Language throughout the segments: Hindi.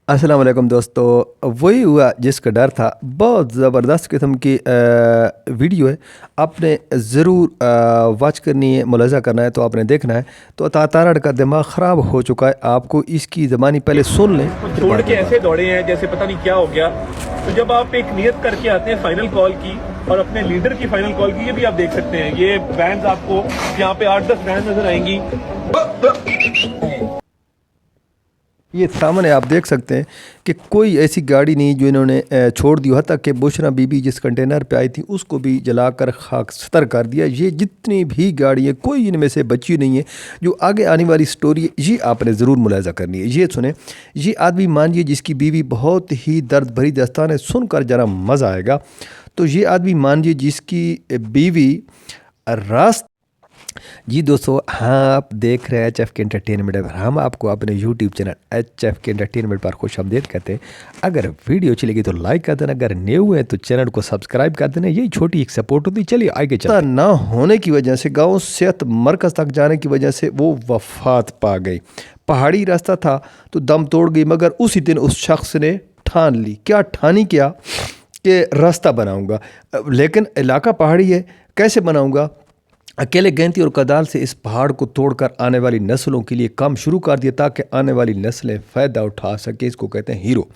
अस्सलाम वालेकुम दोस्तों। वही हुआ जिसका डर था। बहुत ज़बरदस्त किस्म की वीडियो है। आपने ज़रूर वॉच करनी है, मुलाज़ा करना है, तो आपने देखना है। तो तातारड़ का दिमाग ख़राब हो चुका है। आपको इसकी ज़बानी पहले सुन लें, को फिर छोड़ बाद के में ऐसे बात करें। दौड़े हैं जैसे पता नहीं क्या हो गया। तो जब आप एक नियत करके आते हैं फाइनल कॉल की और अपने लीडर की फाइनल कॉल की, ये भी आप देख सकते हैं। ये वैन्स आपको यहाँ पे 8-10 वैन नजर आएंगी। ये सामने आप देख सकते हैं कि कोई ऐसी गाड़ी नहीं जो इन्होंने छोड़ दी हो। हत्ता कि बुशरा बीबी जिस कंटेनर पे आई थी उसको भी जलाकर खाकसतर कर दिया। ये जितनी भी गाड़ी है कोई इनमें से बची नहीं है। जो आगे आने वाली स्टोरी है ये आपने ज़रूर मुलाजा करनी है। ये सुने, ये आदमी मानिए जिसकी बीवी बहुत ही दर्द भरी दास्तान है, सुनकर ज़रा मज़ा आएगा। तो ये आदमी मानिए जिसकी बीवी रास्ते। जी दोस्तों, हाँ आप देख रहे हैं एच एफ के एंटरटेनमेंट पर। हम आपको अपने यूट्यूब चैनल एच एफ के एंटरटेनमेंट पर खुशामदीद कहते हैं। अगर वीडियो अच्छी लगी तो लाइक कर देना, अगर न्यू है तो चैनल को सब्सक्राइब कर देना। यही छोटी एक सपोर्ट होती। चलिए आगे चलते हैं। ना होने की वजह से, गांव सेहत मरकज़ तक जाने की वजह से वो वफात पा गई। पहाड़ी रास्ता था तो दम तोड़ गई, मगर उसी दिन उस शख्स ने ठान ली। क्या ठानी? क्या कि रास्ता बनाऊंगा, लेकिन इलाका पहाड़ी है, कैसे बनाऊंगा? अकेले गैंती और कदाल से इस पहाड़ को तोड़कर आने वाली नस्लों के लिए काम शुरू कर दिया ताकि आने वाली नस्लें फ़ायदा उठा सके। इसको कहते हैं हीरो।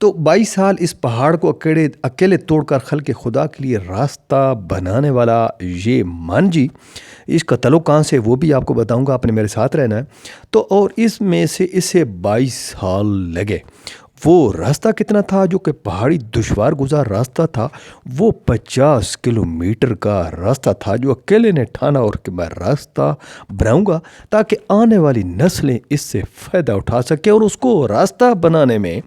तो 22 साल इस पहाड़ को अकेले अकेले तोड़कर खल्क़े खुदा के लिए रास्ता बनाने वाला ये मांझी, इसका तल्लुक़ कहाँ से वो भी आपको बताऊंगा। आपने मेरे साथ रहना है। तो और इसमें से इसे 22 साल लगे। वो रास्ता कितना था जो कि पहाड़ी दुश्वार गुजार रास्ता था? वो 50 किलोमीटर का रास्ता था जो अकेले ने ठाना और कि मैं रास्ता बनाऊंगा ताकि आने वाली नस्लें इससे फ़ायदा उठा सके। और उसको रास्ता बनाने में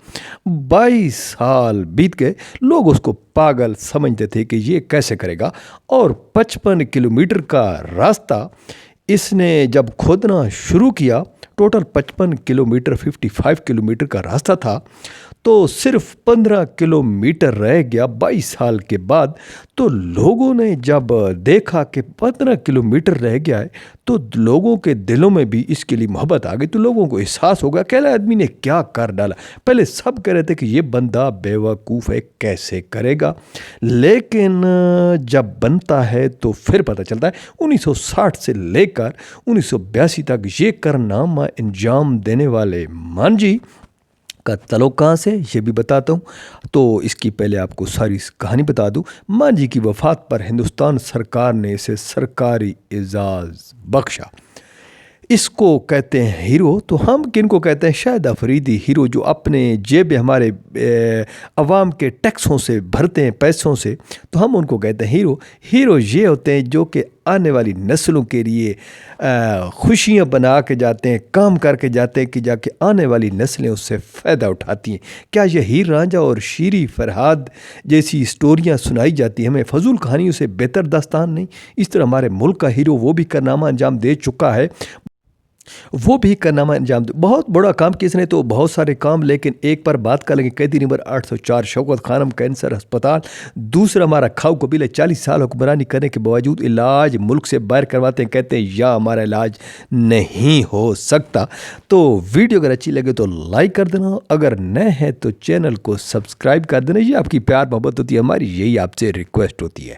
22 साल बीत गए। लोग उसको पागल समझते थे कि ये कैसे करेगा। और 55 किलोमीटर का रास्ता इसने जब खोदना शुरू किया, टोटल 55 किलोमीटर 55 किलोमीटर का रास्ता था, तो सिर्फ 15 किलोमीटर रह गया 22 साल के बाद। तो लोगों ने जब देखा कि 15 किलोमीटर रह गया है तो लोगों के दिलों में भी इसके लिए मोहब्बत आ गई। तो लोगों को एहसास होगा कि आदमी ने क्या कर डाला। पहले सब कह रहे थे कि ये बंदा बेवकूफ़ है, कैसे करेगा, लेकिन जब बनता है तो फिर पता चलता है। 1960 से लेकर 1982 तक ये कारनामा अंजाम देने वाले मांझी का तल्लुक़ कहाँ से ये भी बताता हूँ। तो इसकी पहले आपको सारी कहानी बता दूँ। मांझी की वफ़ात पर हिंदुस्तान सरकार ने इसे सरकारी एजाज़ बख्शा। इसको कहते हैं हीरो। तो हम किनको कहते हैं? शाहिद अफरीदी हीरो, जो अपने जेब हमारे अवाम के टैक्सों से भरते हैं, पैसों से। तो हम उनको कहते हैं हीरो। हीरो ये होते हैं जो कि आने वाली नस्लों के लिए खुशियाँ बना के जाते हैं, काम करके जाते हैं कि जाके आने वाली नस्लें उससे फ़ायदा उठाती हैं। क्या ये हीर रांझा और शीरी फरहाद जैसी स्टोरियाँ सुनाई जाती हैं हमें फजूल कहानियों से बेहतर दास्तान नहीं? इस तरह हमारे मुल्क का हीरो वो भी कारनामा अंजाम दे चुका है। वो भी कारनामा अंजाम दे, बहुत बड़ा काम किया इसने तो, बहुत सारे काम। लेकिन एक पर बात कर लेंगे। कैदी नंबर 804 शौकत खानम कैंसर अस्पताल। दूसरा हमारा खाऊ कबीला 40 साल हुक्मरानी करने के बावजूद इलाज मुल्क से बाहर करवाते हैं। कहते हैं या हमारा इलाज नहीं हो सकता। तो वीडियो अगर अच्छी लगे तो लाइक कर देना, अगर नए हैं तो चैनल को सब्सक्राइब कर देना। ये आपकी प्यार मोहब्बत होती है, हमारी यही आपसे रिक्वेस्ट होती है।